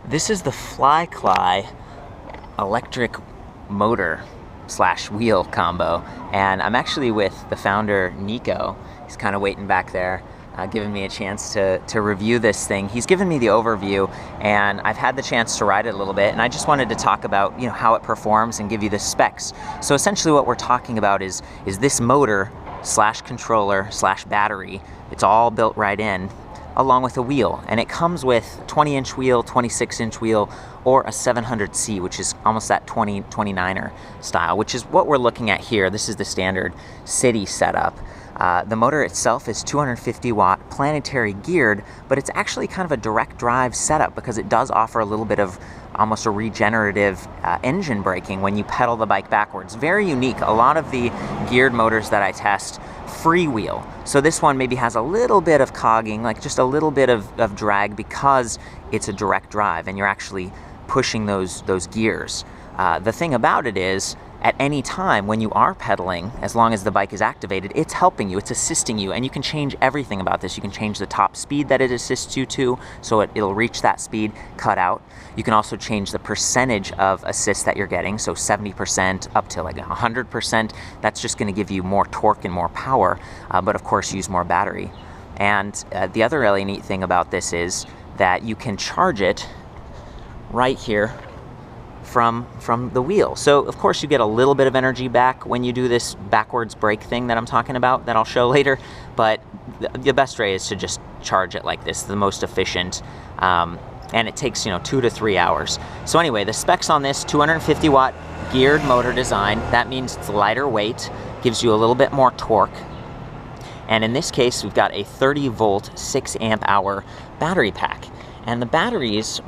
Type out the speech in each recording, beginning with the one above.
This is the FlyKly electric motor / wheel combo, and I'm actually with the founder, Nico. He's kind of waiting back there, giving me a chance to review this thing. He's given me the overview, and I've had the chance to ride it a little bit, and I just wanted to talk about how it performs and give you the specs. So essentially what we're talking about is this motor / controller / battery. It's all built right in, along with a wheel, and it comes with 20-inch wheel, 26-inch wheel, or a 700C, which is almost that 29er style, which is what we're looking at here. This is the standard city setup. The motor itself is 250 watt, planetary geared, but it's actually kind of a direct drive setup because it does offer a little bit of almost a regenerative engine braking when you pedal the bike backwards. Very unique. A lot of the geared motors that I test freewheel. So this one maybe has a little bit of cogging, like just a little bit of drag because it's a direct drive and you're actually pushing those gears. The thing about it is, at any time when you are pedaling, as long as the bike is activated, it's helping you, it's assisting you, and you can change everything about this. You can change the top speed that it assists you to, so it'll reach that speed, cut out. You can also change the percentage of assist that you're getting, so 70% up to like 100%. That's just gonna give you more torque and more power, but of course use more battery. And the other really neat thing about this is that you can charge it right here from the wheel. So of course you get a little bit of energy back when you do this backwards brake thing that I'm talking about, that I'll show later, but the best way is to just charge it like this, the most efficient, and it takes 2 to 3 hours. So anyway, the specs on this: 250 watt geared motor design. That means it's lighter weight, gives you a little bit more torque, and in this case we've got a 30 volt 6 amp hour battery pack, and the batteries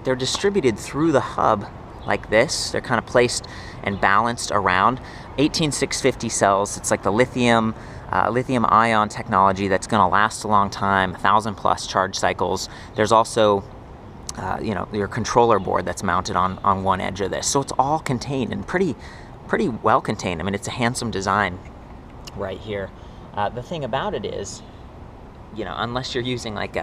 they're distributed through the hub like this. They're kind of placed and balanced around. 18650 cells. It's like the lithium ion technology that's going to last a long time, 1,000+ charge cycles. There's also your controller board that's mounted on one edge of this. So it's all contained and pretty well contained. I mean, it's a handsome design right here. The thing about it is, unless you're using like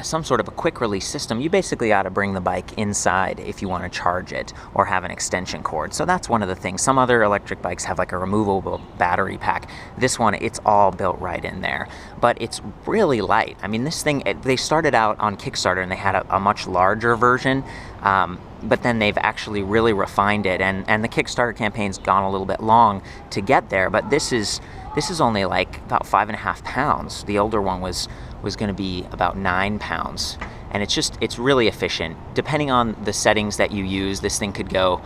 some sort of a quick release system, you basically got to bring the bike inside if you want to charge it or have an extension cord. So that's one of the things. Some other electric bikes have like a removable battery pack. This one, it's all built right in there, but it's really light. I mean, this thing, they started out on Kickstarter and they had a much larger version, but then they've actually really refined it, and the Kickstarter campaign's gone a little bit long to get there, but this is only like about 5.5 pounds. The older one was going to be about 9 pounds, and it's really efficient. Depending on the settings that you use, this thing could go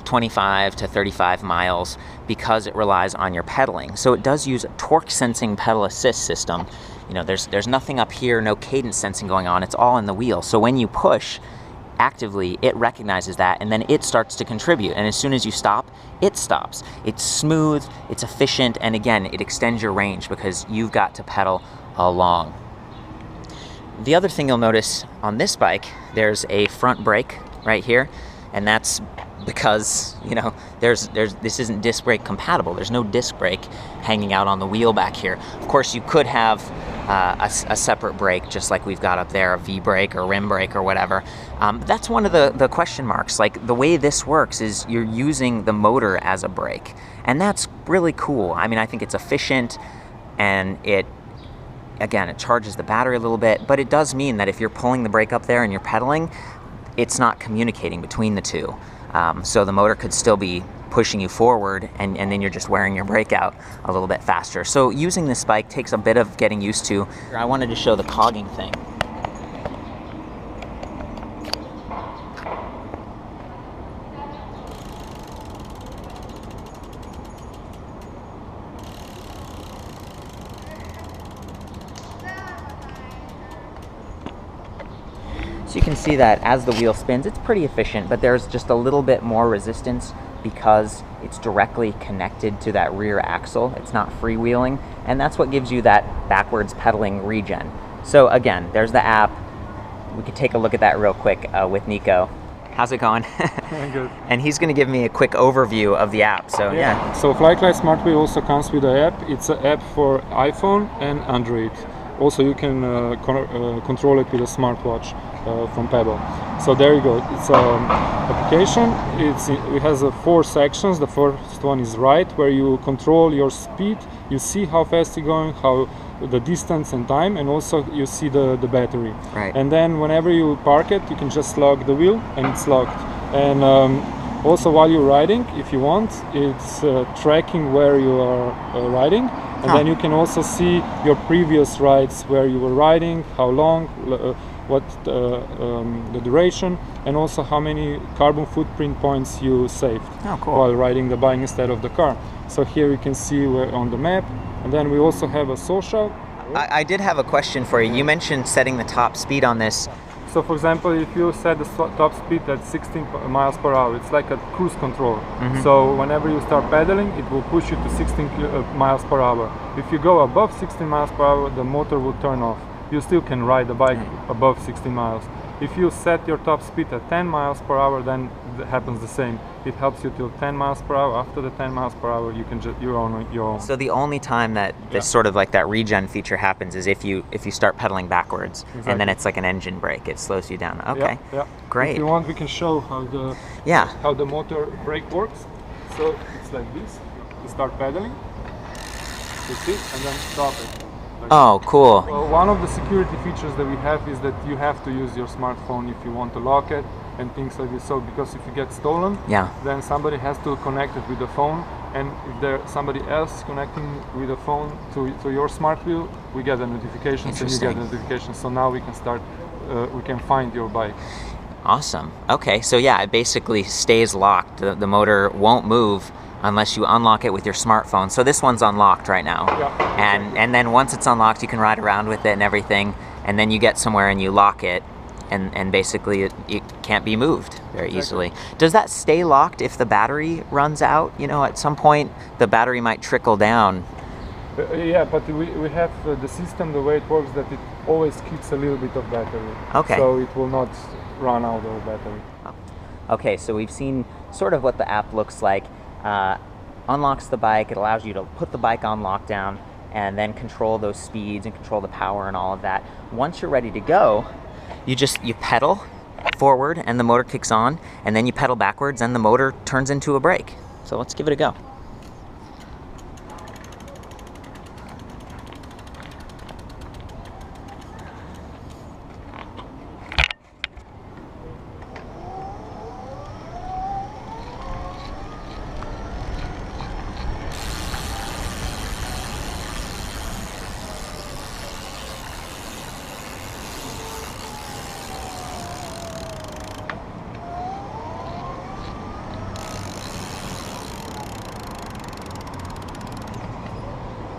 25 to 35 miles because it relies on your pedaling. So it does use a torque sensing pedal assist system. There's nothing up here, no cadence sensing going on. It's all in the wheel. So when you push actively, it recognizes that, and then it starts to contribute, and as soon as you stop, it stops. It's smooth, it's efficient, and again, it extends your range because you've got to pedal along. The other thing you'll notice on this bike, there's a front brake right here, and that's because this isn't disc brake compatible. There's no disc brake hanging out on the wheel back here. Of course, you could have a separate brake, just like we've got up there, a V brake or rim brake or whatever. That's one of the question marks. Like, the way this works is you're using the motor as a brake, and that's really cool. I mean, I think it's efficient, and it charges the battery a little bit, but it does mean that if you're pulling the brake up there and you're pedaling, it's not communicating between the two. So the motor could still be pushing you forward, and then you're just wearing your brake out a little bit faster. So using this bike takes a bit of getting used to. I wanted to show the cogging thing. So you can see that as the wheel spins, it's pretty efficient, but there's just a little bit more resistance because it's directly connected to that rear axle. It's not freewheeling, and that's what gives you that backwards pedaling regen. So again, there's the app. We could take a look at that real quick with Nico. How's it going? Good. And he's going to give me a quick overview of the app. So yeah. So FlyKly Smart Wheel also comes with an app. It's an app for iPhone and Android. Also, you can control it with a smartwatch from Pebble. So there you go. It's an application. It has 4 sections. The first one is right, where you control your speed. You see how fast you're going, how the distance and time, and also you see the battery. Right. And then whenever you park it, you can just lock the wheel, and it's locked. And also, while you're riding, if you want, it's tracking where you are riding, and then you can also see your previous rides, where you were riding, how long, what the duration, and also how many carbon footprint points you saved while riding the bike instead of the car. So here you can see we're on the map, and then we also have a social. I did have a question for you. You mentioned setting the top speed on this. So for example, if you set the top speed at 16 miles per hour, it's like a cruise control. So whenever you start pedaling, it will push you to 16 miles per hour. If you go above 16 miles per hour, the motor will turn off. You still can ride the bike above 16 miles. If you set your top speed at 10 miles per hour, then it happens the same. It helps you till 10 miles per hour. After the 10 miles per hour, you can you're on your own. So the only time that this sort of like that regen feature happens is if you start pedaling backwards, and then it's like an engine brake. It slows you down. Okay, great. If you want, we can show how the motor brake works. So it's like this. You start pedaling, you see, and then stop it. Oh, cool. Well, one of the security features that we have is that you have to use your smartphone if you want to lock it and things like this. So because if you get stolen, then somebody has to connect it with the phone, and if there's somebody else connecting with the phone to your smart wheel, we get a notification, and you get a notification. So now we can start, we can find your bike. Awesome. Okay, so yeah, it basically stays locked. The motor won't move unless you unlock it with your smartphone. So this one's unlocked right now. And then once it's unlocked, you can ride around with it and everything, and then you get somewhere and you lock it, and basically it can't be moved very easily. Does that stay locked if the battery runs out? You know, at some point the battery might trickle down. Yeah, but we have the system, the way it works, that it always keeps a little bit of battery. Okay. So it will not run out of battery. Okay, so we've seen sort of what the app looks like. Unlocks the bike. It allows you to put the bike on lockdown and then control those speeds and control the power and all of that. Once you're ready to go, you pedal forward and the motor kicks on, and then you pedal backwards and the motor turns into a brake. So let's give it a go.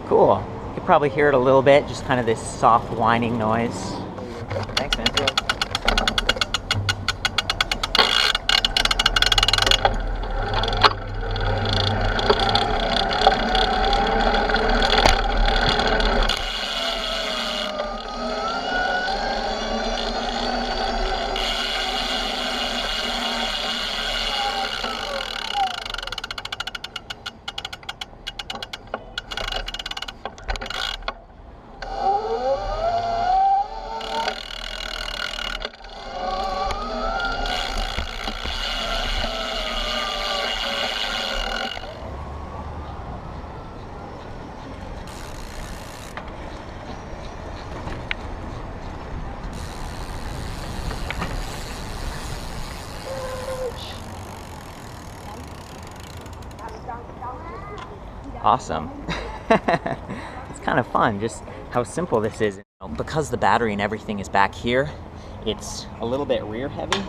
Cool. You can probably hear it a little bit, just kind of this soft whining noise. Thanks, man. Awesome. It's kind of fun just how simple this is. Because the battery and everything is back here, it's a little bit rear heavy.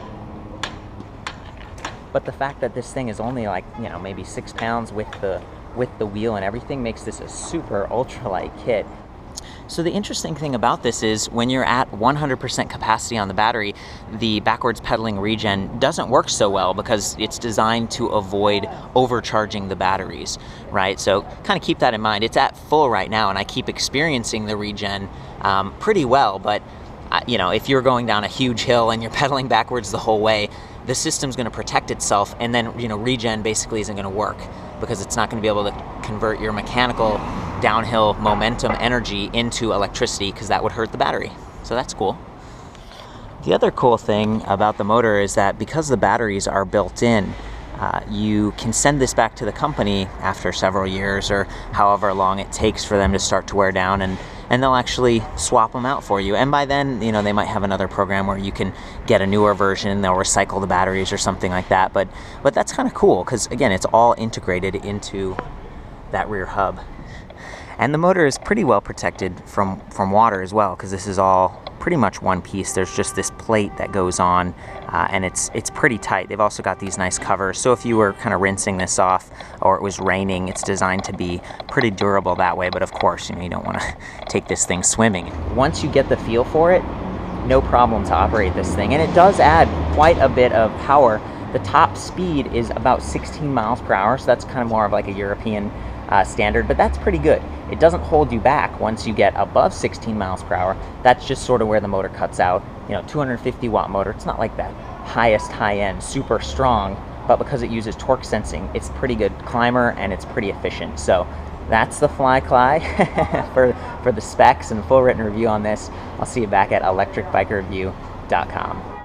But the fact that this thing is only like, you know, maybe 6 pounds with the wheel and everything makes this a super ultralight kit. So the interesting thing about this is when you're at 100% capacity on the battery, the backwards pedaling regen doesn't work so well because it's designed to avoid overcharging the batteries, right? So kind of keep that in mind. It's at full right now, and I keep experiencing the regen pretty well, but you know, if you're going down a huge hill and you're pedaling backwards the whole way, the system's going to protect itself, and then, you know, regen basically isn't going to work because it's not going to be able to convert your mechanical downhill momentum energy into electricity, because that would hurt the battery. So that's cool. The other cool thing about the motor is that because the batteries are built in, you can send this back to the company after several years or however long it takes for them to start to wear down, and they'll actually swap them out for you. And by then, you know, they might have another program where you can get a newer version, they'll recycle the batteries or something like that. But that's kind of cool, because again, it's all integrated into that rear hub. And the motor is pretty well protected from water as well, because this is all pretty much one piece. There's just this plate that goes on, and it's pretty tight. They've also got these nice covers, so if you were kind of rinsing this off or it was raining, it's designed to be pretty durable that way. But of course, you know, you don't want to take this thing swimming. Once you get the feel for it, no problem to operate this thing, and it does add quite a bit of power. The top speed is about 16 miles per hour, so that's kind of more of like a European standard, but that's pretty good. It doesn't hold you back once you get above 16 miles per hour. That's just sort of where the motor cuts out. You know, 250 watt motor, it's not like that highest high end, super strong, but because it uses torque sensing, it's pretty good climber and it's pretty efficient. So that's the FlyKly for the specs and full written review on this. I'll see you back at ElectricBikeReview.com.